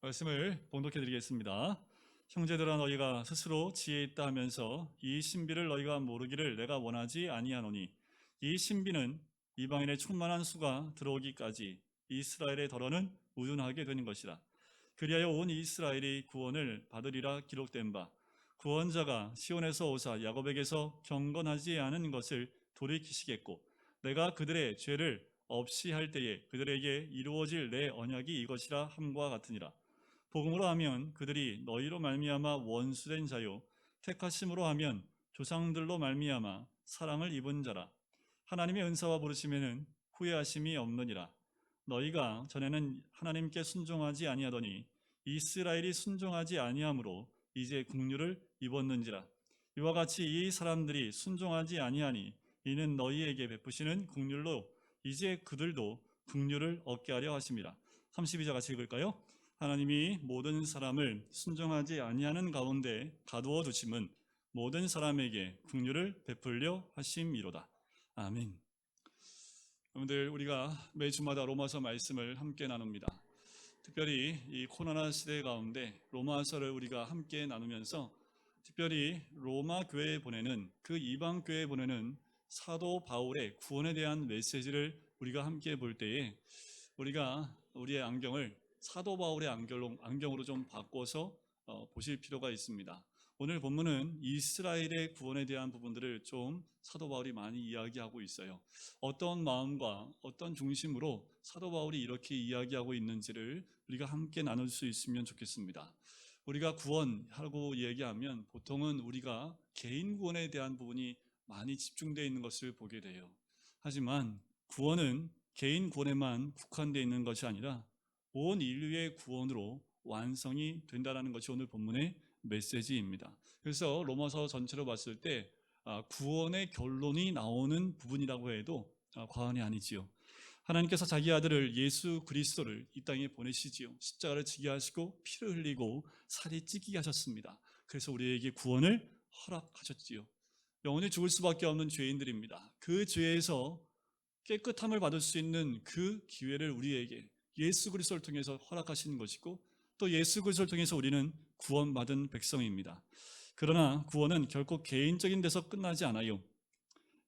말씀을 봉독해 드리겠습니다. 형제들아, 너희가 스스로 지혜 있다 하면서 이 신비를 너희가 모르기를 내가 원하지 아니하노니, 이 신비는 이방인의 충만한 수가 들어오기까지 이스라엘의 덜어는 우둔하게 되는 것이라. 그리하여 온 이스라엘이 구원을 받으리라 기록된 바, 구원자가 시온에서 오사 야곱에게서 경건하지 않은 것을 돌이키시겠고, 내가 그들의 죄를 없이 할 때에 그들에게 이루어질 내 언약이 이것이라 함과 같으니라. 복음으로 하면 그들이 너희로 말미암아 원수된 자요, 택하심으로 하면 조상들로 말미암아 사랑을 입은 자라. 하나님의 은사와 부르심에는 후회하심이 없느니라. 너희가 전에는 하나님께 순종하지 아니하더니 이스라엘이 순종하지 아니하므로 이제 긍휼을 입었는지라. 이와 같이 이 사람들이 순종하지 아니하니 이는 너희에게 베푸시는 긍휼로 이제 그들도 긍휼을 얻게 하려 하심이라. 32절 같이 읽을까요? 하나님이 모든 사람을 순종하지 아니하는 가운데 가두어 두심은 모든 사람에게 긍휼을 베풀려 하심이로다. 아멘. 여러분들, 우리가 매주마다 로마서 말씀을 함께 나눕니다. 특별히 이 코로나 시대 가운데 로마서를 우리가 함께 나누면서 특별히 로마 교회에 보내는, 그 이방 교회에 보내는 사도 바울의 구원에 대한 메시지를 우리가 함께 볼 때에 우리가 우리의 안경을 사도 바울의 안경으로 좀 바꿔서 보실 필요가 있습니다. 오늘 본문은 이스라엘의 구원에 대한 부분들을 좀 사도 바울이 많이 이야기하고 있어요. 어떤 마음과 어떤 중심으로 사도 바울이 이렇게 이야기하고 있는지를 우리가 함께 나눌 수 있으면 좋겠습니다. 우리가 구원하고 얘기하면 보통은 우리가 개인 구원에 대한 부분이 많이 집중되어 있는 것을 보게 돼요. 하지만 구원은 개인 구원에만 국한되어 있는 것이 아니라 온 인류의 구원으로 완성이 된다는 것이 오늘 본문의 메시지입니다. 그래서 로마서 전체로 봤을 때 구원의 결론이 나오는 부분이라고 해도 과언이 아니지요. 하나님께서 자기 아들을 예수 그리스도를 이 땅에 보내시지요. 십자가를 지게 하시고 피를 흘리고 살이 찢기게 하셨습니다. 그래서 우리에게 구원을 허락하셨지요. 영원히 죽을 수밖에 없는 죄인들입니다. 그 죄에서 깨끗함을 받을 수 있는 그 기회를 우리에게 예수 그리스도를 통해서 허락하시는 것이고, 또 예수 그리스도를 통해서 우리는 구원받은 백성입니다. 그러나 구원은 결코 개인적인 데서 끝나지 않아요.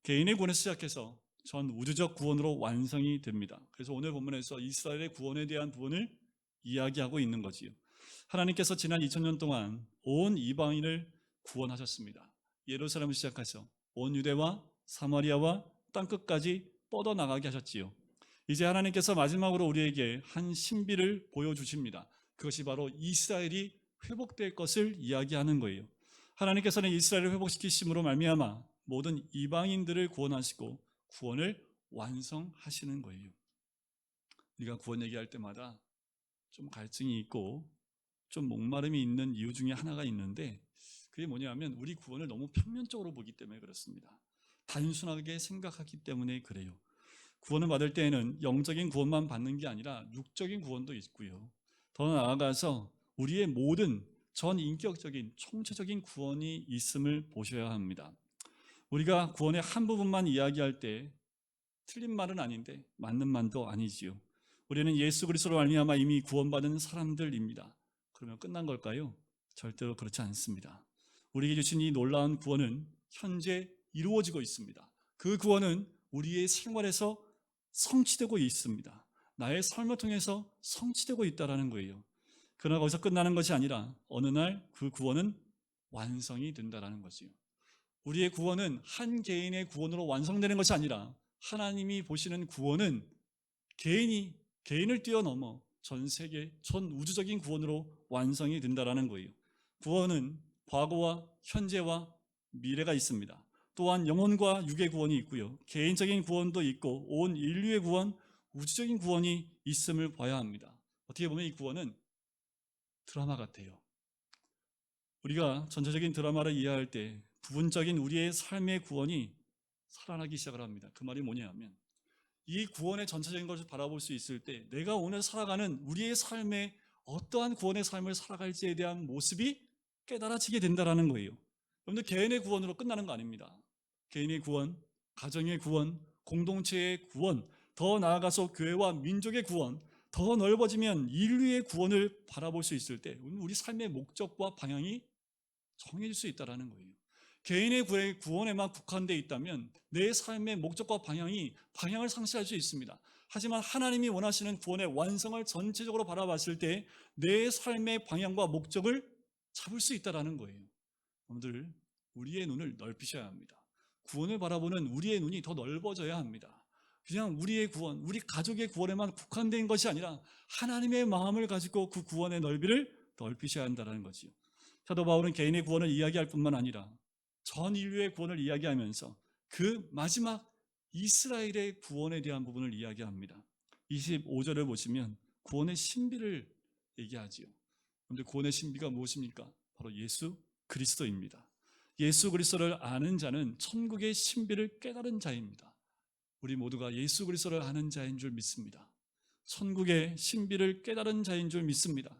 개인의 구원에서 시작해서 전 우주적 구원으로 완성이 됩니다. 그래서 오늘 본문에서 이스라엘의 구원에 대한 부분을 이야기하고 있는 거지요. 하나님께서 지난 2000년 동안 온 이방인을 구원하셨습니다. 예루살렘을 시작해서 온 유대와 사마리아와 땅끝까지 뻗어나가게 하셨지요. 이제 하나님께서 마지막으로 우리에게 한 신비를 보여주십니다. 그것이 바로 이스라엘이 회복될 것을 이야기하는 거예요. 하나님께서는 이스라엘을 회복시키심으로 말미암아 모든 이방인들을 구원하시고 구원을 완성하시는 거예요. 우리가 구원 얘기할 때마다 좀 갈증이 있고 좀 목마름이 있는 이유 중에 하나가 있는데, 그게 뭐냐면 우리 구원을 너무 평면적으로 보기 때문에 그렇습니다. 단순하게 생각하기 때문에 그래요. 구원을 받을 때에는 영적인 구원만 받는 게 아니라 육적인 구원도 있고요. 더 나아가서 우리의 모든 전인격적인 총체적인 구원이 있음을 보셔야 합니다. 우리가 구원의 한 부분만 이야기할 때 틀린 말은 아닌데 맞는 말도 아니지요. 우리는 예수 그리스도로 말미암아 이미 구원받은 사람들입니다. 그러면 끝난 걸까요? 절대로 그렇지 않습니다. 우리에게 주신 이 놀라운 구원은 현재 이루어지고 있습니다. 그 구원은 우리의 생활에서 성취되고 있습니다. 나의 삶을 통해서 성취되고 있다는 거예요. 그러나 거기서 끝나는 것이 아니라 어느 날 그 구원은 완성이 된다는 거지요. 우리의 구원은 한 개인의 구원으로 완성되는 것이 아니라 하나님이 보시는 구원은 개인을 뛰어넘어 전 세계, 전 우주적인 구원으로 완성이 된다는 거예요. 구원은 과거와 현재와 미래가 있습니다. 또한 영혼과 육의 구원이 있고요. 개인적인 구원도 있고 온 인류의 구원, 우주적인 구원이 있음을 봐야 합니다. 어떻게 보면 이 구원은 드라마 같아요. 우리가 전체적인 드라마를 이해할 때 부분적인 우리의 삶의 구원이 살아나기 시작을 합니다. 그 말이 뭐냐면 이 구원의 전체적인 것을 바라볼 수 있을 때 내가 오늘 살아가는 우리의 삶에 어떠한 구원의 삶을 살아갈지에 대한 모습이 깨달아지게 된다는 거예요. 여러분들 개인의 구원으로 끝나는 거 아닙니다. 개인의 구원, 가정의 구원, 공동체의 구원, 더 나아가서 교회와 민족의 구원, 더 넓어지면 인류의 구원을 바라볼 수 있을 때 우리 삶의 목적과 방향이 정해질 수 있다는 거예요. 개인의 구원에만 국한되어 있다면 내 삶의 목적과 방향을 상실할 수 있습니다. 하지만 하나님이 원하시는 구원의 완성을 전체적으로 바라봤을 때 내 삶의 방향과 목적을 잡을 수 있다는 거예요. 여러분들, 우리의 눈을 넓히셔야 합니다. 구원을 바라보는 우리의 눈이 더 넓어져야 합니다. 그냥 우리의 구원, 우리 가족의 구원에만 국한된 것이 아니라 하나님의 마음을 가지고 그 구원의 넓이를 넓히셔야 한다는 거지요. 사도 바울은 개인의 구원을 이야기할 뿐만 아니라 전 인류의 구원을 이야기하면서 그 마지막 이스라엘의 구원에 대한 부분을 이야기합니다. 25절을 보시면 구원의 신비를 얘기하지요. 그런데 구원의 신비가 무엇입니까? 바로 예수 그리스도입니다. 예수 그리스도를 아는 자는 천국의 신비를 깨달은 자입니다. 우리 모두가 예수 그리스도를 아는 자인 줄 믿습니다. 천국의 신비를 깨달은 자인 줄 믿습니다.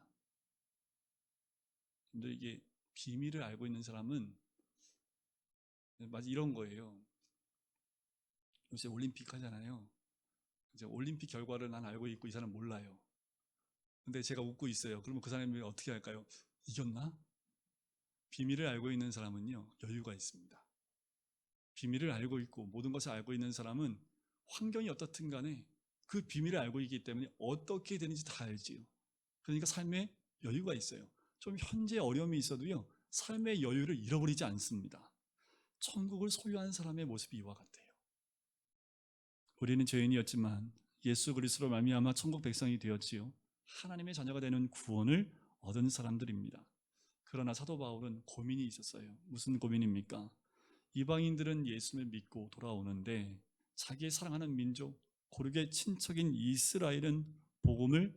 근데 이게 비밀을 알고 있는 사람은 마치 이런 거예요. 요새 올림픽 하잖아요. 이제 올림픽 결과를 난 알고 있고 이 사람 몰라요. 근데 제가 웃고 있어요. 그러면 그 사람이 어떻게 할까요? 이겼나? 비밀을 알고 있는 사람은요, 여유가 있습니다. 비밀을 알고 있고 모든 것을 알고 있는 사람은 환경이 어떻든 간에 그 비밀을 알고 있기 때문에 어떻게 되는지 다 알지요. 그러니까 삶에 여유가 있어요. 좀 현재 어려움이 있어도요, 삶의 여유를 잃어버리지 않습니다. 천국을 소유한 사람의 모습이 이와 같아요. 우리는 죄인이었지만 예수 그리스도로 말미암아 천국 백성이 되었지요. 하나님의 자녀가 되는 구원을 얻은 사람들입니다. 그러나 사도 바울은 고민이 있었어요. 무슨 고민입니까? 이방인들은 예수를 믿고 돌아오는데 자기의 사랑하는 민족, 고르게 친척인 이스라엘은 복음을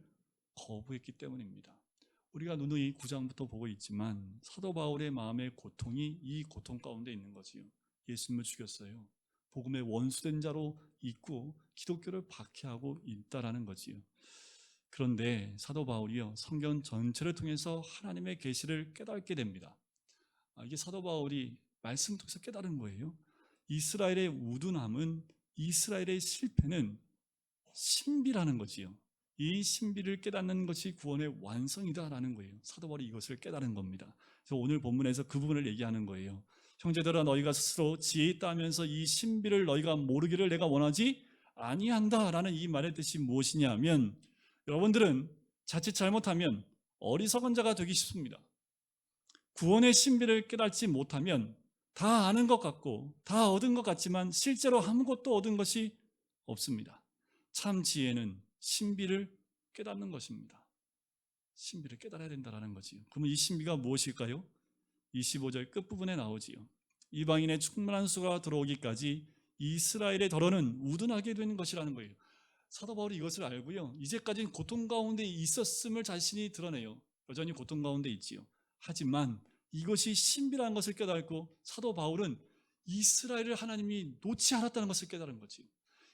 거부했기 때문입니다. 우리가 누누이 9장부터 보고 있지만 사도 바울의 마음의 고통이 이 고통 가운데 있는 거지요. 예수님을 죽였어요. 복음의 원수된 자로 있고 기독교를 박해하고 있다라는 거지요. 그런데 사도 바울이요, 성경 전체를 통해서 하나님의 계시를 깨닫게 됩니다. 이게 사도 바울이 말씀 통해서 깨달은 거예요. 이스라엘의 우둔함은, 이스라엘의 실패는 신비라는 거지요. 이 신비를 깨닫는 것이 구원의 완성이다라는 거예요. 사도 바울이 이것을 깨달은 겁니다. 그래서 오늘 본문에서 그 부분을 얘기하는 거예요. 형제들아, 너희가 스스로 지혜 있다 하면서 이 신비를 너희가 모르기를 내가 원하지 아니한다라는 이 말의 뜻이 무엇이냐 하면, 여러분들은 자칫 잘못하면 어리석은 자가 되기 쉽습니다. 구원의 신비를 깨닫지 못하면 다 아는 것 같고 다 얻은 것 같지만 실제로 아무것도 얻은 것이 없습니다. 참 지혜는 신비를 깨닫는 것입니다. 신비를 깨달아야 된다는 거지요. 그러면 이 신비가 무엇일까요? 25절 끝부분에 나오지요. 이방인의 충만한 수가 들어오기까지 이스라엘의 덜어는 우둔하게 되는 것이라는 거예요. 사도 바울이 이것을 알고요, 이제까지는 고통 가운데 있었음을 자신이 드러내요. 여전히 고통 가운데 있지요. 하지만 이것이 신비라는 것을 깨닫고 사도 바울은 이스라엘을 하나님이 놓지 않았다는 것을 깨달은 거지요.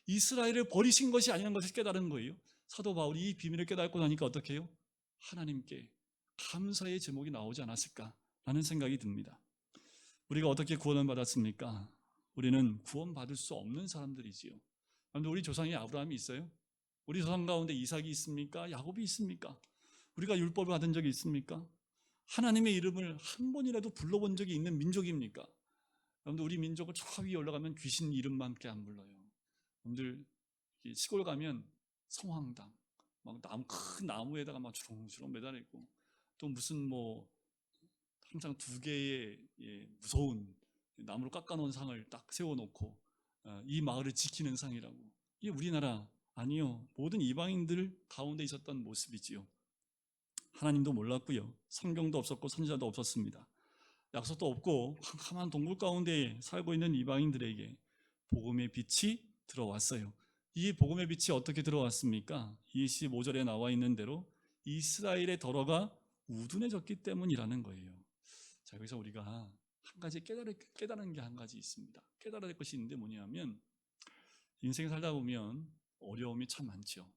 이스라엘을 버리신 것이 아니라는 것을 깨달은 거예요. 사도 바울이 이 비밀을 깨닫고 나니까 어떻게 해요? 하나님께 감사의 제목이 나오지 않았을까라는 생각이 듭니다. 우리가 어떻게 구원을 받았습니까? 우리는 구원받을 수 없는 사람들이지요. 그런데 우리 조상이 아브라함이 있어요? 우리 조상 가운데 이삭이 있습니까? 야곱이 있습니까? 우리가 율법을 받은 적이 있습니까? 하나님의 이름을 한 번이라도 불러본 적이 있는 민족입니까? 여러분들, 우리 민족을 저 위에 올라가면 귀신 이름만밖에 안 불러요. 여러분들, 시골 가면 성황당, 막 큰 나무에다가 막 주렁주렁 매달려 있고, 또 무슨 뭐 항상 두 개의 무서운 나무로 깎아놓은 상을 딱 세워놓고 이 마을을 지키는 상이라고. 이게 우리나라 아니요, 모든 이방인들 가운데 있었던 모습이지요. 하나님도 몰랐고요, 성경도 없었고 선지자도 없었습니다. 약속도 없고 캄캄한 동굴 가운데 살고 있는 이방인들에게 복음의 빛이 들어왔어요. 이 복음의 빛이 어떻게 들어왔습니까? 25절에 나와 있는 대로 이스라엘의 덜어가 우둔해졌기 때문이라는 거예요. 자, 여기서 우리가 한 가지 깨달은 게 한 가지 있습니다. 깨달아야 될 것이 있는데 뭐냐면, 인생 살다 보면 어려움이 참 많죠.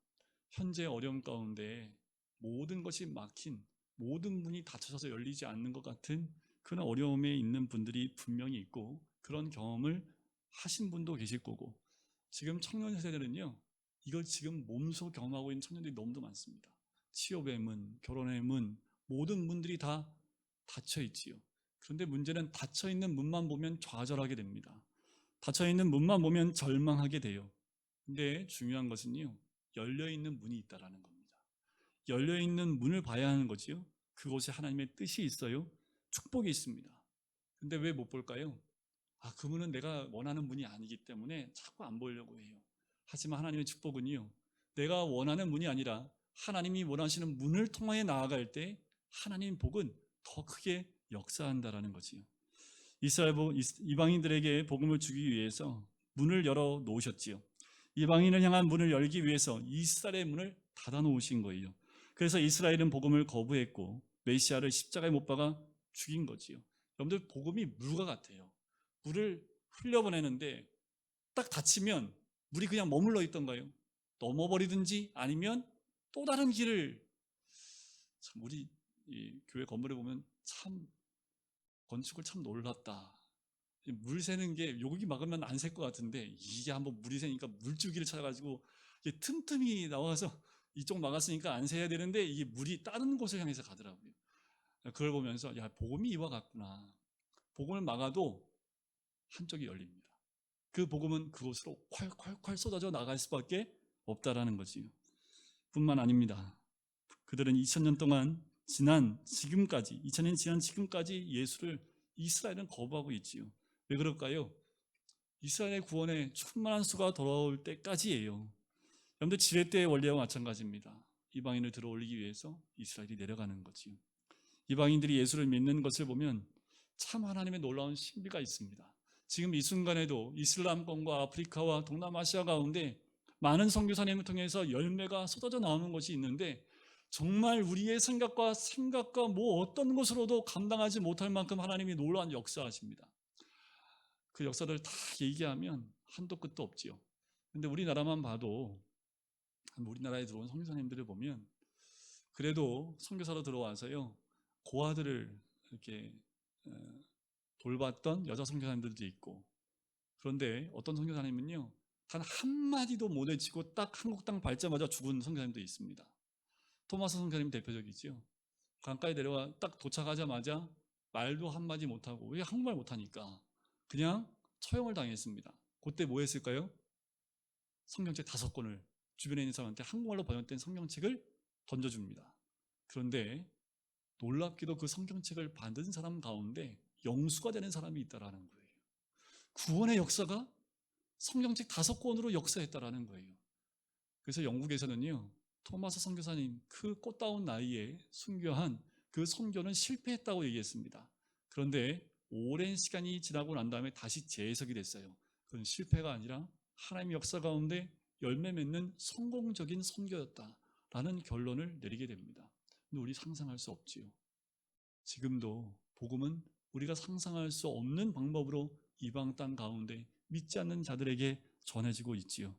현재 어려움 가운데 모든 것이 막힌, 모든 문이 닫혀져서 열리지 않는 것 같은 그런 어려움에 있는 분들이 분명히 있고 그런 경험을 하신 분도 계실 거고, 지금 청년 세대는요, 이걸 지금 몸소 경험하고 있는 청년들이 너무도 많습니다. 취업의 문, 결혼의 문, 모든 문들이 다 닫혀 있지요. 그런데 문제는 닫혀 있는 문만 보면 좌절하게 됩니다. 닫혀 있는 문만 보면 절망하게 돼요. 근데 중요한 것은요, 열려 있는 문이 있다라는 겁니다. 열려 있는 문을 봐야 하는 거지요. 그곳에 하나님의 뜻이 있어요. 축복이 있습니다. 근데 왜 못 볼까요? 그 문은 내가 원하는 문이 아니기 때문에 자꾸 안 보려고 해요. 하지만 하나님의 축복은요, 내가 원하는 문이 아니라 하나님이 원하시는 문을 통하여 나아갈 때 하나님 복은 더 크게 역사한다라는 거지요. 이방인들에게 복음을 주기 위해서 문을 열어 놓으셨지요. 이방인을 향한 문을 열기 위해서 이스라엘의 문을 닫아 놓으신 거예요. 그래서 이스라엘은 복음을 거부했고 메시아를 십자가에 못 박아 죽인 거지요. 여러분들, 복음이 물과 같아요. 물을 흘려보내는데 딱 닫히면 물이 그냥 머물러 있던가요? 넘어버리든지 아니면 또 다른 길을. 참, 우리 이 교회 건물에 보면 참 건축을 참 놀랐다. 물 새는 게 여기 막으면 안 셀 것 같은데 이게 한번 물이 새니까 물줄기를 찾아가지고 이게 틈틈이 나와서 이쪽 막았으니까 안 새야 되는데 이게 물이 다른 곳을 향해서 가더라고요. 그걸 보면서 야, 복음이 이와 같구나. 복음을 막아도 한쪽이 열립니다. 그 복음은 그곳으로 콸콸콸 쏟아져 나갈 수밖에 없다라는 거지요. 뿐만 아닙니다. 그들은 2000년 동안 지금까지 2000년 지난 지금까지 예수를 이스라엘은 거부하고 있지요. 왜 그럴까요? 이스라엘의 구원에 충만한 수가 돌아올 때까지예요. 여러분들, 지뢰 때의 원리와 마찬가지입니다. 이방인을 들어올리기 위해서 이스라엘이 내려가는 거지요. 이방인들이 예수를 믿는 것을 보면 참 하나님의 놀라운 신비가 있습니다. 지금 이 순간에도 이슬람권과 아프리카와 동남아시아 가운데 많은 선교사님을 통해서 열매가 쏟아져 나오는 것이 있는데, 정말 우리의 생각과 뭐 어떤 것으로도 감당하지 못할 만큼 하나님이 놀라운 역사하십니다. 그 역사를 다 얘기하면 한도 끝도 없지요. 근데 우리나라만 봐도, 우리나라에 들어온 선교사님들을 보면 그래도 선교사로 들어와서요, 고아들을 이렇게 돌봤던 여자 선교사님들도 있고, 그런데 어떤 선교사님은요, 단 한마디도 못 외치고 딱 한국 땅 밟자마자 죽은 선교사님도 있습니다. 토마스 선교사님 대표적이죠. 강가에 내려와 딱 도착하자마자 말도 한마디 못하고, 왜 한국말 못하니까 그냥 처형을 당했습니다. 그때 뭐 했을까요? 성경책 5권을 주변에 있는 사람한테 한국말로 번역된 성경책을 던져줍니다. 그런데 놀랍게도 그 성경책을 받은 사람 가운데 영수가 되는 사람이 있다라는 거예요. 구원의 역사가 성경책 5권으로 역사했다라는 거예요. 그래서 영국에서는요, 토마스 선교사님 그 꽃다운 나이에 순교한 그 선교는 실패했다고 얘기했습니다. 그런데 오랜 시간이 지나고 난 다음에 다시 재해석이 됐어요. 그건 실패가 아니라 하나님의 역사 가운데 열매 맺는 성공적인 선교였다라는 결론을 내리게 됩니다. 근데 우리 상상할 수 없지요. 지금도 복음은 우리가 상상할 수 없는 방법으로 이방 땅 가운데 믿지 않는 자들에게 전해지고 있지요.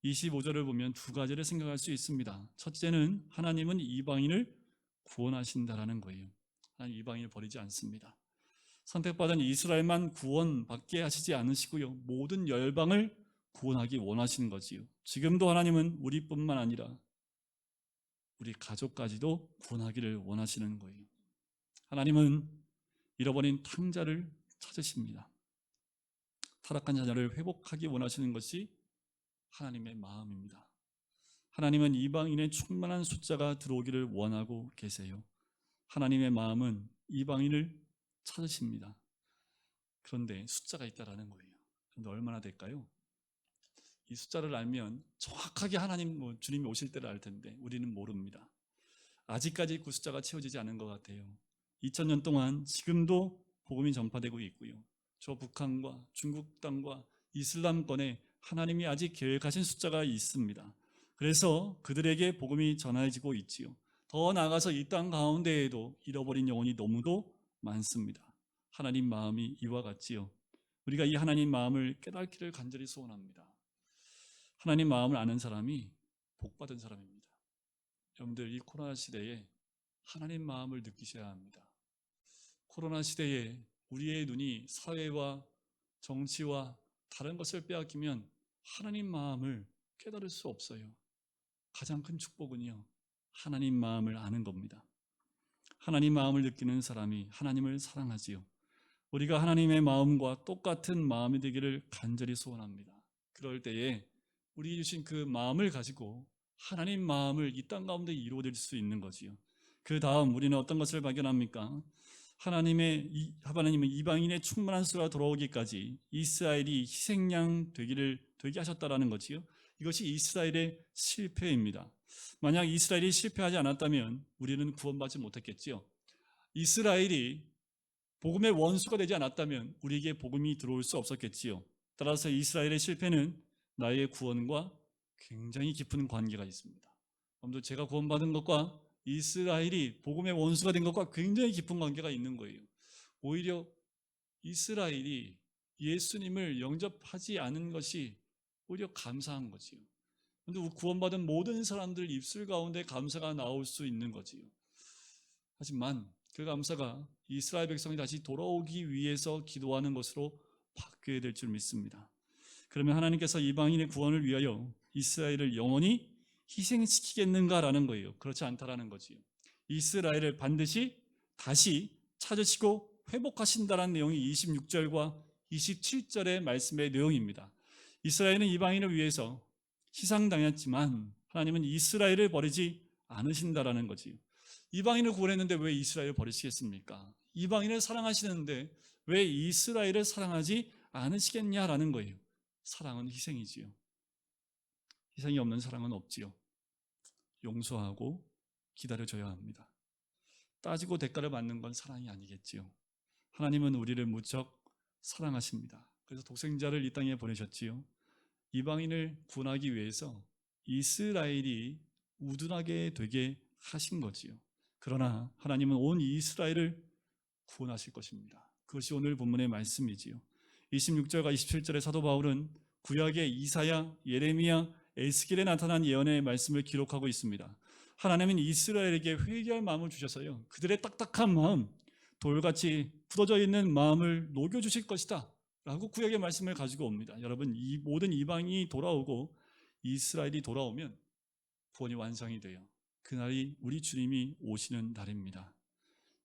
25절을 보면 2가지를 생각할 수 있습니다. 첫째는 하나님은 이방인을 구원하신다라는 거예요. 하나님 이방인을 버리지 않습니다. 선택받은 이스라엘만 구원받게 하시지 않으시고요, 모든 열방을 구원하기 원하시는 거지요. 지금도 하나님은 우리뿐만 아니라 우리 가족까지도 구원하기를 원하시는 거예요. 하나님은 잃어버린 탕자를 찾으십니다. 타락한 자녀를 회복하기 원하시는 것이 하나님의 마음입니다. 하나님은 이방인의 충만한 숫자가 들어오기를 원하고 계세요. 하나님의 마음은 이방인을 찾으십니다. 그런데 숫자가 있다라는 거예요. 그런데 얼마나 될까요? 이 숫자를 알면 정확하게 하나님, 주님이 오실 때를 알 텐데 우리는 모릅니다. 아직까지 그 숫자가 채워지지 않은 것 같아요. 2000년 동안 지금도 복음이 전파되고 있고요, 저 북한과 중국 땅과 이슬람권에 하나님이 아직 계획하신 숫자가 있습니다. 그래서 그들에게 복음이 전해지고 있지요. 더 나아가서 이 땅 가운데에도 잃어버린 영혼이 너무도 많습니다. 하나님 마음이 이와 같지요. 우리가 이 하나님 마음을 깨닫기를 간절히 소원합니다. 하나님 마음을 아는 사람이 복받은 사람입니다. 여러분들, 이 코로나 시대에 하나님 마음을 느끼셔야 합니다. 코로나 시대에 우리의 눈이 사회와 정치와 다른 것을 빼앗기면 하나님 마음을 깨달을 수 없어요. 가장 큰 축복은요, 하나님 마음을 아는 겁니다. 하나님 마음을 느끼는 사람이 하나님을 사랑하지요. 우리가 하나님의 마음과 똑같은 마음이 되기를 간절히 소원합니다. 그럴 때에 우리 주신 그 마음을 가지고 하나님 마음을 이 땅 가운데 이루어질 수 있는 거지요. 그 다음 우리는 어떤 것을 발견합니까? 하나님은 이방인의 충만한 수가 돌아오기까지 이스라엘이 희생양 되게 하셨다라는 거지요. 이것이 이스라엘의 실패입니다. 만약 이스라엘이 실패하지 않았다면 우리는 구원받지 못했겠지요. 이스라엘이 복음의 원수가 되지 않았다면 우리에게 복음이 들어올 수 없었겠지요. 따라서 이스라엘의 실패는 나의 구원과 굉장히 깊은 관계가 있습니다. 아무도 제가 구원받은 것과 이스라엘이 복음의 원수가 된 것과 굉장히 깊은 관계가 있는 거예요. 오히려 이스라엘이 예수님을 영접하지 않은 것이 오히려 감사한 거지요. 그런데 구원받은 모든 사람들 입술 가운데 감사가 나올 수 있는 거지요. 하지만 그 감사가 이스라엘 백성이 다시 돌아오기 위해서 기도하는 것으로 바뀌어야 될 줄 믿습니다. 그러면 하나님께서 이방인의 구원을 위하여 이스라엘을 영원히 희생시키겠는가라는 거예요. 그렇지 않다라는 거지요. 이스라엘을 반드시 다시 찾으시고 회복하신다라는 내용이 26절과 27절의 말씀의 내용입니다. 이스라엘은 이방인을 위해서 희생당했지만 하나님은 이스라엘을 버리지 않으신다라는 거지요. 이방인을 구원했는데 왜 이스라엘을 버리시겠습니까? 이방인을 사랑하시는데 왜 이스라엘을 사랑하지 않으시겠냐라는 거예요. 사랑은 희생이지요. 희생이 없는 사랑은 없지요. 용서하고 기다려줘야 합니다. 따지고 대가를 받는 건 사랑이 아니겠지요. 하나님은 우리를 무척 사랑하십니다. 그래서 독생자를 이 땅에 보내셨지요. 이방인을 구원하기 위해서 이스라엘이 우둔하게 되게 하신 거지요. 그러나 하나님은 온 이스라엘을 구원하실 것입니다. 그것이 오늘 본문의 말씀이지요. 26절과 27절의 사도 바울은 구약의 이사야, 예레미야, 에스겔에 나타난 예언의 말씀을 기록하고 있습니다. 하나님은 이스라엘에게 회개할 마음을 주셔서요, 그들의 딱딱한 마음, 돌같이 굳어져 있는 마음을 녹여주실 것이다 라고 구약의 말씀을 가지고 옵니다. 여러분, 이 모든 이방인이 돌아오고 이스라엘이 돌아오면 구원이 완성이 돼요. 그날이 우리 주님이 오시는 날입니다.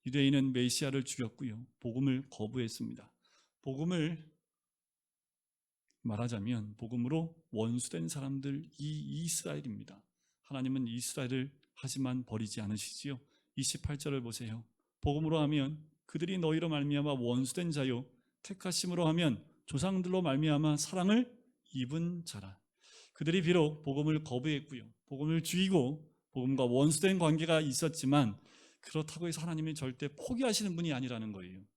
유대인은 메시아를 죽였고요, 복음을 거부했습니다. 복음을 말하자면 복음으로 원수된 사람들이 이스라엘입니다. 하나님은 이스라엘을 하지만 버리지 않으시지요. 28절을 보세요. 복음으로 하면 그들이 너희로 말미암아 원수된 자요, 택하심으로 하면 조상들로 말미암아 사랑을 입은 자라. 그들이 비록 복음을 거부했고요, 복음을 죽이고 복음과 원수된 관계가 있었지만 그렇다고 해서 하나님이 절대 포기하시는 분이 아니라는 거예요.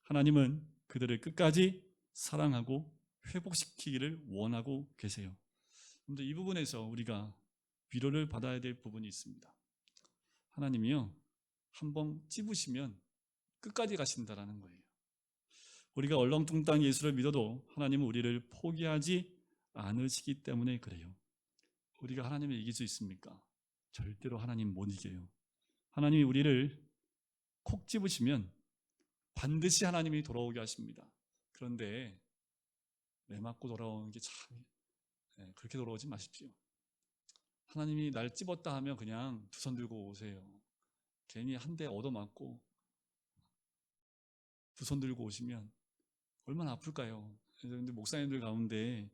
하나님은 그들을 끝까지 사랑하고 회복시키기를 원하고 계세요. 그런데 이 부분에서 우리가 위로를 받아야 될 부분이 있습니다. 하나님이요, 한번 찝으시면 끝까지 가신다라는 거예요. 우리가 얼렁뚱땅 예수를 믿어도 하나님은 우리를 포기하지 않으시기 때문에 그래요. 우리가 하나님을 이길 수 있습니까? 절대로 하나님 못 이겨요. 하나님이 우리를 콕 집으시면 반드시 하나님이 돌아오게 하십니다. 그런데 매 맞고 돌아오는 게 참, 그렇게 돌아오지 마십시오. 하나님이 날 찝었다 하면 그냥 두 손 들고 오세요. 괜히 한 대 얻어맞고 두 손 들고 오시면 얼마나 아플까요? 그런데 목사님들 가운데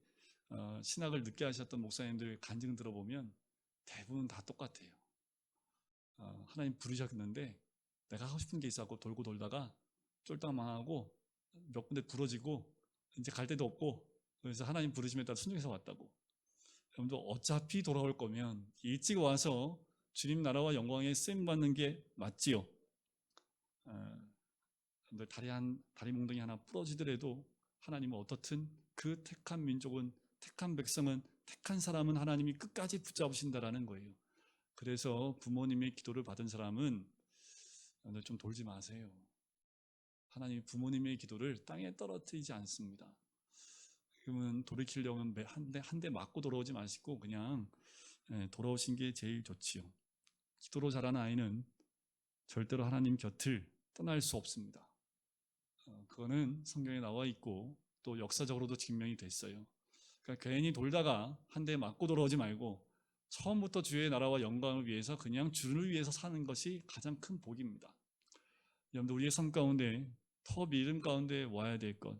신학을 늦게 하셨던 목사님들 간증 들어보면 대부분 다 똑같아요. 하나님 부르셨는데 내가 하고 싶은 게 있어서 돌고 돌다가 쫄딱 망하고 몇 군데 부러지고 이제 갈 데도 없고, 그래서 하나님 부르심에 따라 순종해서 왔다고. 여러분들 어차피 돌아올 거면 일찍 와서 주님 나라와 영광에 쓰임받는 게 맞지요. 다리 몽둥이 하나 부러지더라도 하나님은 어떻든 그 택한 민족은, 택한 백성은, 택한 사람은 하나님이 끝까지 붙잡으신다라는 거예요. 그래서 부모님의 기도를 받은 사람은 좀 돌지 마세요. 하나님이 부모님의 기도를 땅에 떨어뜨리지 않습니다. 그러면 돌이키려면 한 대 맞고 돌아오지 마시고 그냥 돌아오신 게 제일 좋지요. 기도로 자란 아이는 절대로 하나님 곁을 떠날 수 없습니다. 그거는 성경에 나와 있고 또 역사적으로도 증명이 됐어요. 그러니까 괜히 돌다가 한 대 맞고 돌아오지 말고 처음부터 주의 나라와 영광을 위해서 그냥 주를 위해서 사는 것이 가장 큰 복입니다. 여러분들 우리의 삶 가운데 더 믿음 가운데 와야 될 것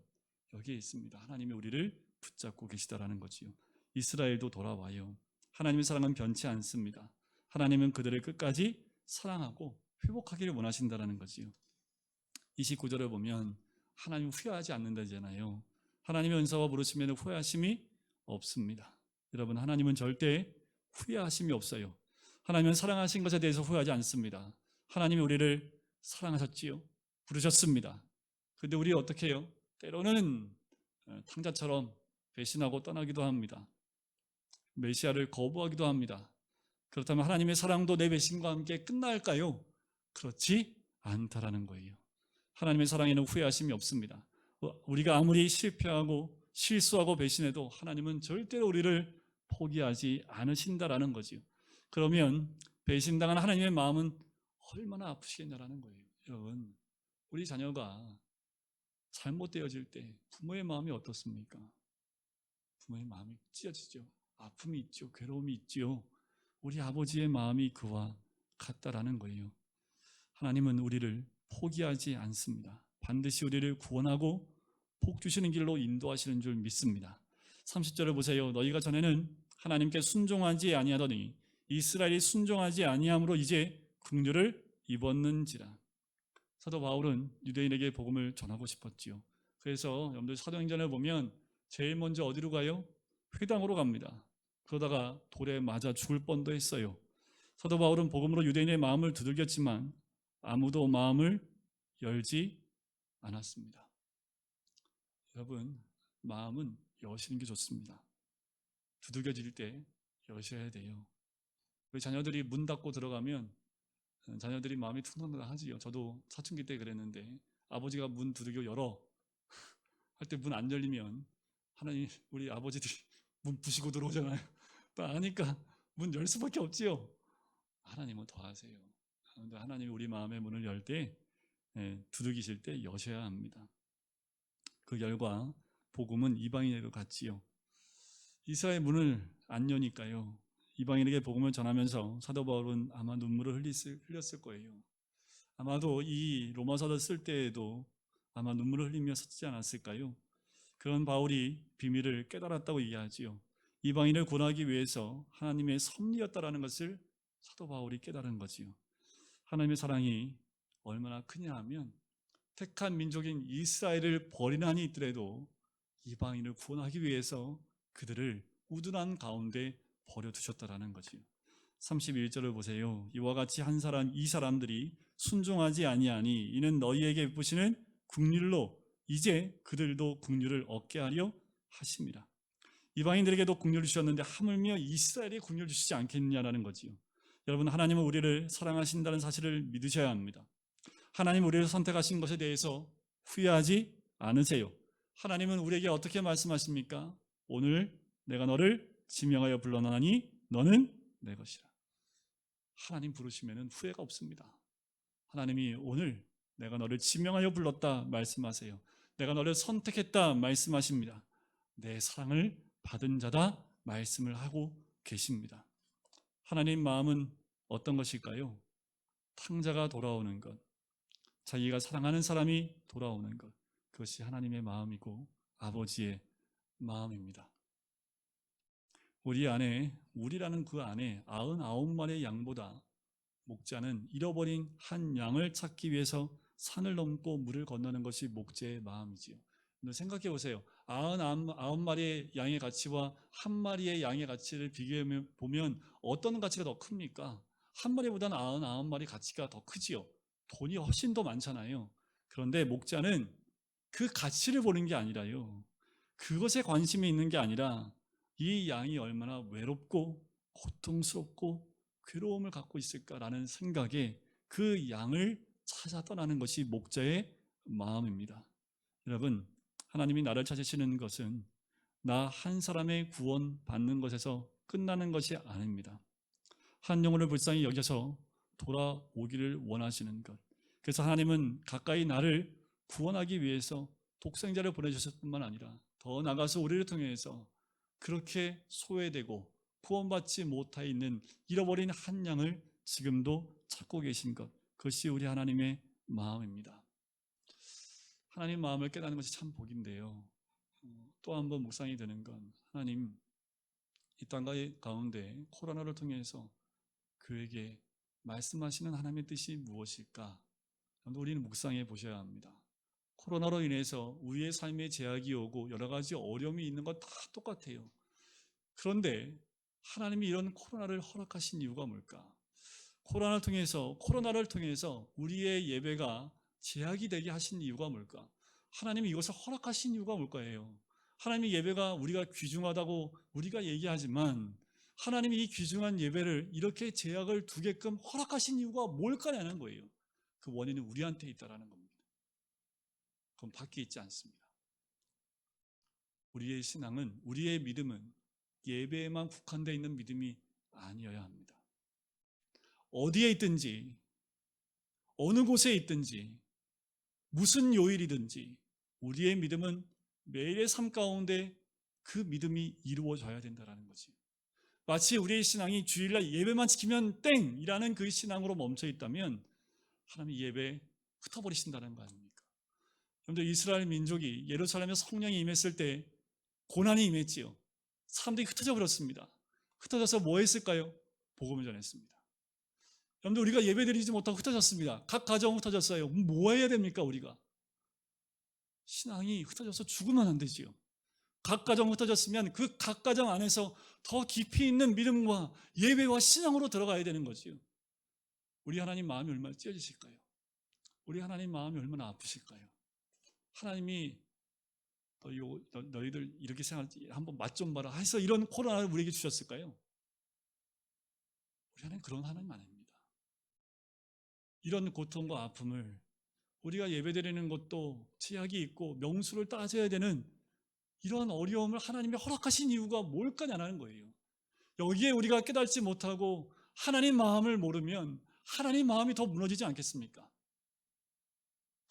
여기에 있습니다. 하나님이 우리를 붙잡고 계시다라는 거지요. 이스라엘도 돌아와요. 하나님의 사랑은 변치 않습니다. 하나님은 그들을 끝까지 사랑하고 회복하기를 원하신다라는 거지요. 29절을 보면 하나님 후회하지 않는다잖아요. 하나님의 은사와 부르심에는 후회하심이 없습니다. 여러분, 하나님은 절대 후회하심이 없어요. 하나님은 사랑하신 것에 대해서 후회하지 않습니다. 하나님이 우리를 사랑하셨지요. 부르셨습니다. 근데 우리 어떻게 해요? 때로는 탕자처럼 배신하고 떠나기도 합니다. 메시아를 거부하기도 합니다. 그렇다면 하나님의 사랑도 내 배신과 함께 끝날까요? 그렇지 않다라는 거예요. 하나님의 사랑에는 후회하심이 없습니다. 우리가 아무리 실패하고 실수하고 배신해도 하나님은 절대로 우리를 포기하지 않으신다라는 거지요. 그러면 배신당한 하나님의 마음은 얼마나 아프시겠냐라는 거예요. 여러분, 우리 자녀가 잘못되어질 때 부모의 마음이 어떻습니까? 부모의 마음이 찢어지죠. 아픔이 있죠. 괴로움이 있죠. 우리 아버지의 마음이 그와 같다라는 거예요. 하나님은 우리를 포기하지 않습니다. 반드시 우리를 구원하고 복 주시는 길로 인도하시는 줄 믿습니다. 30절을 보세요. 너희가 전에는 하나님께 순종하지 아니하더니 이스라엘이 순종하지 아니함으로 이제 긍휼을 입었는지라. 사도 바울은 유대인에게 복음을 전하고 싶었지요. 그래서 여러분들 사도행전을 보면 제일 먼저 어디로 가요? 회당으로 갑니다. 그러다가 돌에 맞아 죽을 뻔도 했어요. 사도 바울은 복음으로 유대인의 마음을 두들겼지만 아무도 마음을 열지 않았습니다. 여러분, 마음은 여시는 게 좋습니다. 두들겨질 때 여셔야 돼요. 우리 자녀들이 문 닫고 들어가면 자녀들이 마음이 퉁퉁하지요. 저도 사춘기 때 그랬는데 아버지가 문 두들겨 열어 할 때 문 안 열리면 하나님 우리 아버지들이 문 부시고 들어오잖아요. 또 아니까 문 열 수밖에 없지요. 하나님은 더 하세요. 하나님이 우리 마음의 문을 열 때 두들기실 때 여셔야 합니다. 그 결과 복음은 이방인에게도 갔지요. 이스라엘 문을 안 여니까요. 이방인에게 복음을 전하면서 사도 바울은 아마 눈물을 흘렸을 거예요. 아마도 이 로마서를 쓸 때에도 아마 눈물을 흘리며 썼지 않았을까요? 그런 바울이 비밀을 깨달았다고 얘기하지요. 이방인을 구원하기 위해서 하나님의 섭리였다라는 것을 사도 바울이 깨달은 거지요. 하나님의 사랑이 얼마나 크냐 하면 택한 민족인 이스라엘을 버리나니 있더라도 이방인을 구원하기 위해서 그들을 우둔한 가운데 버려두셨다라는 거지요. 31절을 보세요. 이와 같이 이 사람들이 순종하지 아니하니 이는 너희에게 베푸시는 긍휼로 이제 그들도 긍휼을 얻게 하려 하심이라. 이방인들에게도 긍휼을 주셨는데 하물며 이스라엘에 긍휼을 주시지 않겠느냐라는 거지요. 여러분, 하나님은 우리를 사랑하신다는 사실을 믿으셔야 합니다. 하나님 우리를 선택하신 것에 대해서 후회하지 않으세요. 하나님은 우리에게 어떻게 말씀하십니까? 오늘 내가 너를 지명하여 불러나니 너는 내 것이라. 하나님 부르시면 후회가 없습니다. 하나님이 오늘 내가 너를 지명하여 불렀다 말씀하세요. 내가 너를 선택했다 말씀하십니다. 내 사랑을 받은 자다 말씀을 하고 계십니다. 하나님 마음은 어떤 것일까요? 탕자가 돌아오는 것, 자기가 사랑하는 사람이 돌아오는 것, 그것이 하나님의 마음이고 아버지의 마음입니다. 우리라는 그 안에 99마리의 양보다 목자는 잃어버린 한 양을 찾기 위해서 산을 넘고 물을 건너는 것이 목자의 마음이지요. 생각해 보세요. 99마리의 양의 가치와 한 마리의 양의 가치를 비교해 보면 어떤 가치가 더 큽니까? 한 마리보다는 99마리 가치가 더 크지요. 돈이 훨씬 더 많잖아요. 그런데 목자는 그 가치를 보는 게 아니라요. 그것에 관심이 있는 게 아니라 이 양이 얼마나 외롭고 고통스럽고 괴로움을 갖고 있을까라는 생각에 그 양을 찾아 떠나는 것이 목자의 마음입니다. 여러분, 하나님이 나를 찾으시는 것은 나 한 사람의 구원 받는 것에서 끝나는 것이 아닙니다. 한 영혼을 불쌍히 여겨서 돌아오기를 원하시는 것. 그래서 하나님은 가까이 나를 구원하기 위해서 독생자를 보내주셨을 뿐만 아니라 더 나아가서 우리를 통해서 그렇게 소외되고 구원받지 못하 있는 잃어버린 한 양을 지금도 찾고 계신 것, 그것이 우리 하나님의 마음입니다. 하나님 마음을 깨닫는 것이 참 복인데요. 또 한 번 묵상이 되는 건, 하나님 이 땅 가운데 코로나를 통해서 그에게 말씀하시는 하나님의 뜻이 무엇일까? 우리는 묵상해 보셔야 합니다. 코로나로 인해서 우리의 삶에 제약이 오고 여러 가지 어려움이 있는 건 다 똑같아요. 그런데 하나님이 이런 코로나를 허락하신 이유가 뭘까? 코로나를 통해서 우리의 예배가 제약이 되게 하신 이유가 뭘까? 하나님이 이것을 허락하신 이유가 뭘까요? 하나님의 예배가 우리가 귀중하다고 우리가 얘기하지만 하나님이 이 귀중한 예배를 이렇게 제약을 두게끔 허락하신 이유가 뭘까라는 거예요. 그 원인은 우리한테 있다라는 겁니다. 그건 밖에 있지 않습니다. 우리의 신앙은, 우리의 믿음은 예배에만 국한되어 있는 믿음이 아니어야 합니다. 어디에 있든지, 어느 곳에 있든지, 무슨 요일이든지 우리의 믿음은 매일의 삶 가운데 그 믿음이 이루어져야 된다는 거지. 마치 우리의 신앙이 주일날 예배만 지키면 땡이라는 그 신앙으로 멈춰 있다면 하나님이 예배 흩어버리신다는 거 아닙니까? 여러분들, 이스라엘 민족이 예루살렘에 성령이 임했을 때 고난이 임했지요. 사람들이 흩어져 버렸습니다. 흩어져서 뭐 했을까요? 복음을 전했습니다. 여러분들, 우리가 예배드리지 못하고 흩어졌습니다. 각 가정 흩어졌어요. 뭐 해야 됩니까? 우리가 신앙이 흩어져서 죽으면 안 되지요. 각 가정 흩어졌으면 그 각 가정 안에서 더 깊이 있는 믿음과 예배와 신앙으로 들어가야 되는 거지요. 우리 하나님 마음이 얼마나 찢어지실까요? 우리 하나님 마음이 얼마나 아프실까요? 하나님이 너희들 이렇게 생각하지, 한번 맛 좀 봐라 해서 이런 코로나를 우리에게 주셨을까요? 우리 하나님 그런 하나님 아닙니다. 이런 고통과 아픔을, 우리가 예배드리는 것도 제약이 있고 명수를 따져야 되는 이러한 어려움을 하나님이 허락하신 이유가 뭘까냐는 거예요. 여기에 우리가 깨닫지 못하고 하나님 마음을 모르면 하나님 마음이 더 무너지지 않겠습니까?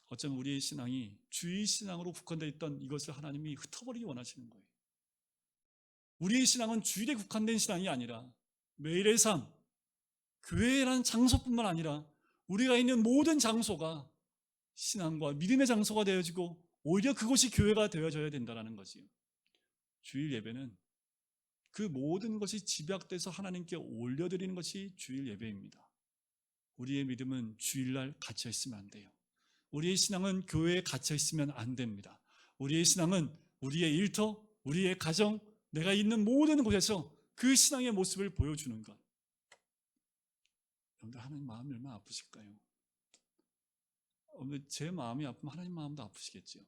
어쩌면 우리의 신앙이 주의 신앙으로 국한되어 있던 이것을 하나님이 흩어버리기 원하시는 거예요. 우리의 신앙은 주일에 국한된 신앙이 아니라 매일의 삶, 교회라는 장소뿐만 아니라 우리가 있는 모든 장소가 신앙과 믿음의 장소가 되어지고 오히려 그곳이 교회가 되어져야 된다는 거지요. 주일 예배는 그 모든 것이 집약돼서 하나님께 올려드리는 것이 주일 예배입니다. 우리의 믿음은 주일날 갇혀 있으면 안 돼요. 우리의 신앙은 교회에 갇혀 있으면 안 됩니다. 우리의 신앙은 우리의 일터, 우리의 가정, 내가 있는 모든 곳에서 그 신앙의 모습을 보여주는 것. 여러분들, 하나님 마음이 얼마나 아프실까요? 제 마음이 아프면 하나님 마음도 아프시겠죠.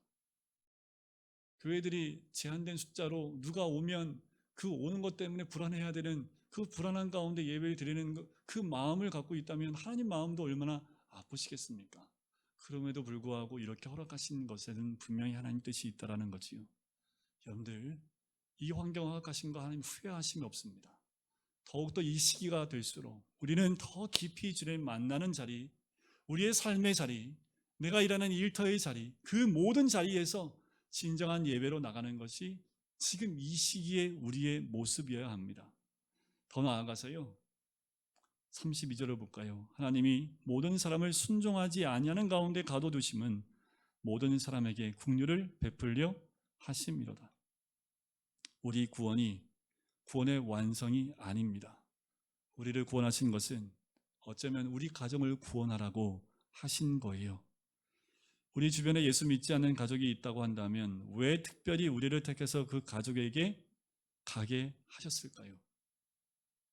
교회들이 제한된 숫자로 누가 오면 그 오는 것 때문에 불안해야 되는 그 불안한 가운데 예배를 드리는 그 마음을 갖고 있다면 하나님 마음도 얼마나 아프시겠습니까? 그럼에도 불구하고 이렇게 허락하신 것에는 분명히 하나님 뜻이 있다는 거지요. 여러분들, 이 환경 허락하신 거 하나님 후회하심이 없습니다. 더욱더 이 시기가 될수록 우리는 더 깊이 주님 만나는 자리, 우리의 삶의 자리, 내가 일하는 일터의 자리, 그 모든 자리에서 진정한 예배로 나가는 것이 지금 이 시기에 우리의 모습이어야 합니다. 더 나아가서요, 32절을 볼까요? 하나님이 모든 사람을 순종하지 아니하는 가운데 가둬두심은 모든 사람에게 긍휼을 베풀려 하심이로다. 우리 구원이 구원의 완성이 아닙니다. 우리를 구원하신 것은 어쩌면 우리 가정을 구원하라고 하신 거예요. 우리 주변에 예수 믿지 않는 가족이 있다고 한다면 왜 특별히 우리를 택해서 그 가족에게 가게 하셨을까요?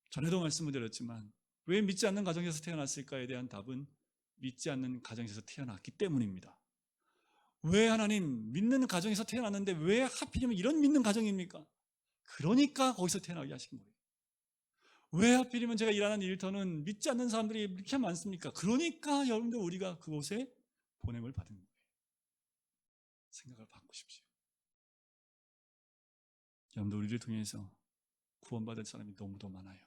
전에도 말씀을 드렸지만 왜 믿지 않는 가정에서 태어났을까에 대한 답은 믿지 않는 가정에서 태어났기 때문입니다. 왜 하나님 믿는 가정에서 태어났는데 왜 하필이면 이런 믿는 가정입니까? 그러니까 거기서 태어나게 하신 거예요. 왜 하필이면 제가 일하는 일터는 믿지 않는 사람들이 이렇게 많습니까? 그러니까 여러분들 우리가 그곳에 보냄을 받은 거예요. 생각을 바꾸십시오. 여러분들, 우리를 통해서 구원받을 사람이 너무도 많아요.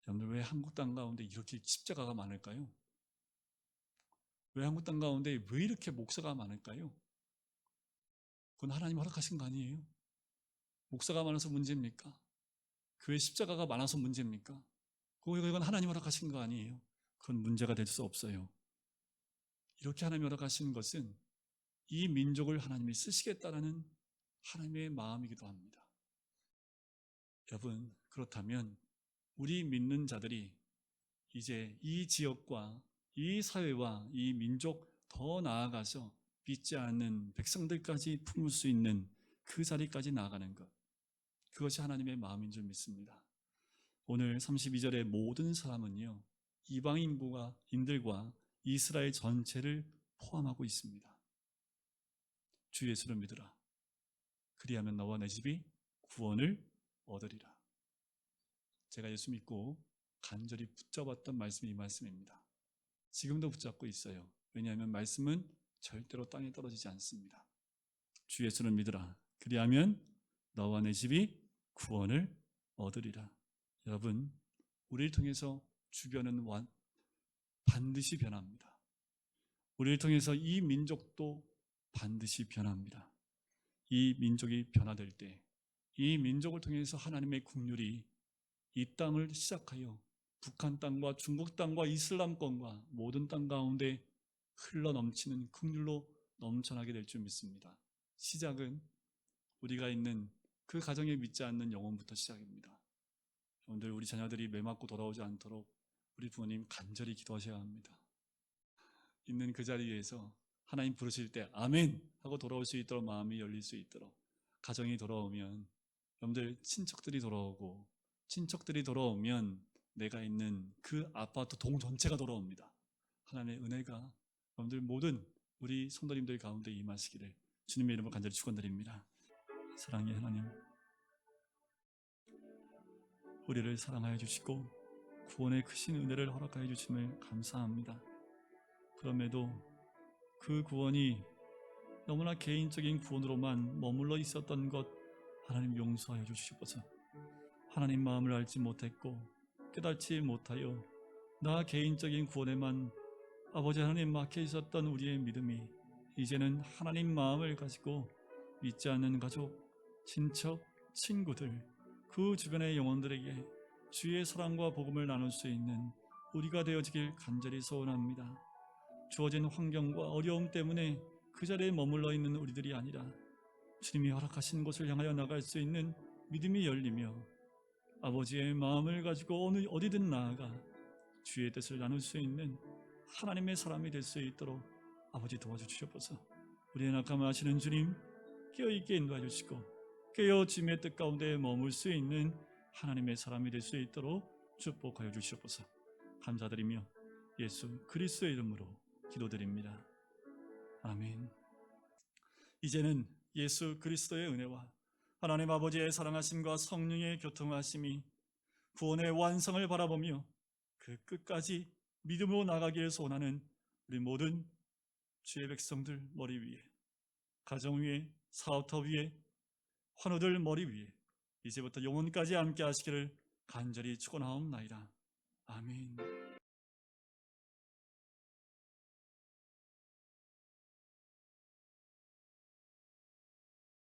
여러분들, 왜 한국 땅 가운데 이렇게 십자가가 많을까요? 왜 한국 땅 가운데 왜 이렇게 목사가 많을까요? 그건 하나님 허락하신 거 아니에요? 목사가 많아서 문제입니까? 교회 십자가가 많아서 문제입니까? 그건 하나님 허락하신 거 아니에요? 그건 문제가 될 수 없어요. 이렇게 하나님 허락하신 것은 이 민족을 하나님이 쓰시겠다라는 하나님의 마음이기도 합니다. 여러분, 그렇다면 우리 믿는 자들이 이제 이 지역과 이 사회와 이 민족 더 나아가서 믿지 않는 백성들까지 품을 수 있는 그 자리까지 나아가는 것, 그것이 하나님의 마음인 줄 믿습니다. 오늘 32절의 모든 사람은요, 이방인들과 이스라엘 전체를 포함하고 있습니다. 주 예수를 믿으라. 그리하면 너와 내 집이 구원을 얻으리라. 제가 예수 믿고 간절히 붙잡았던 말씀이 이 말씀입니다. 지금도 붙잡고 있어요. 왜냐하면 말씀은 절대로 땅에 떨어지지 않습니다. 주 예수를 믿으라. 그리하면 너와 내 집이 구원을 얻으리라. 여러분, 우리를 통해서 주변은 반드시 변합니다. 우리를 통해서 이 민족도 반드시 변합니다. 이 민족이 변화될 때, 이 민족을 통해서 하나님의 국률이 이 땅을 시작하여 북한 땅과 중국 땅과 이슬람권과 모든 땅 가운데 흘러 넘치는 국률로 넘쳐나게 될 줄 믿습니다. 시작은 우리가 있는 그 가정에 믿지 않는 영혼부터 시작입니다. 여러분들, 우리 자녀들이 매맞고 돌아오지 않도록 우리 부모님 간절히 기도하셔야 합니다. 있는 그 자리에서 하나님 부르실 때 아멘 하고 돌아올 수 있도록 마음이 열릴 수 있도록, 가정이 돌아오면 여러분들 친척들이 돌아오면 내가 있는 그 아파트 동 전체가 돌아옵니다. 하나님의 은혜가 여러분들 모든 우리 성도님들 가운데 임하시기를 주님의 이름으로 간절히 축원드립니다. 사랑의 하나님, 우리를 사랑하여 주시고 구원의 크신 은혜를 허락하여 주심을 감사합니다. 그럼에도 그 구원이 너무나 개인적인 구원으로만 머물러 있었던 것 하나님 용서하여 주시옵소서. 하나님 마음을 알지 못했고 깨닫지 못하여 나 개인적인 구원에만 아버지 하나님 막혀 있었던 우리의 믿음이 이제는 하나님 마음을 가지고 믿지 않는 가족, 친척, 친구들, 그 주변의 영혼들에게 주의 사랑과 복음을 나눌 수 있는 우리가 되어지길 간절히 소원합니다. 주어진 환경과 어려움 때문에 그 자리에 머물러 있는 우리들이 아니라 주님이 허락하신 곳을 향하여 나갈 수 있는 믿음이 열리며 아버지의 마음을 가지고 어디든 나아가 주의 뜻을 나눌 수 있는 하나님의 사람이 될 수 있도록 아버지 도와주시옵소서. 우리의 낙감하시는 주님, 깨어있게 인도해 주시고 깨어 주님의 뜻 가운데 머물 수 있는 하나님의 사람이 될 수 있도록 축복하여 주시옵소서. 감사드리며 예수 그리스도의 이름으로 기도드립니다. 아멘. 이제는 예수 그리스도의 은혜와 하나님 아버지의 사랑하심과 성령의 교통하심이 구원의 완성을 바라보며 그 끝까지 믿음으로 나가기를 소원하는 우리 모든 주의 백성들 머리 위에, 가정 위에, 사업터 위에, 환우들 머리 위에 이제부터 영혼까지 함께 하시기를 간절히 축원하옵나이다. 아멘.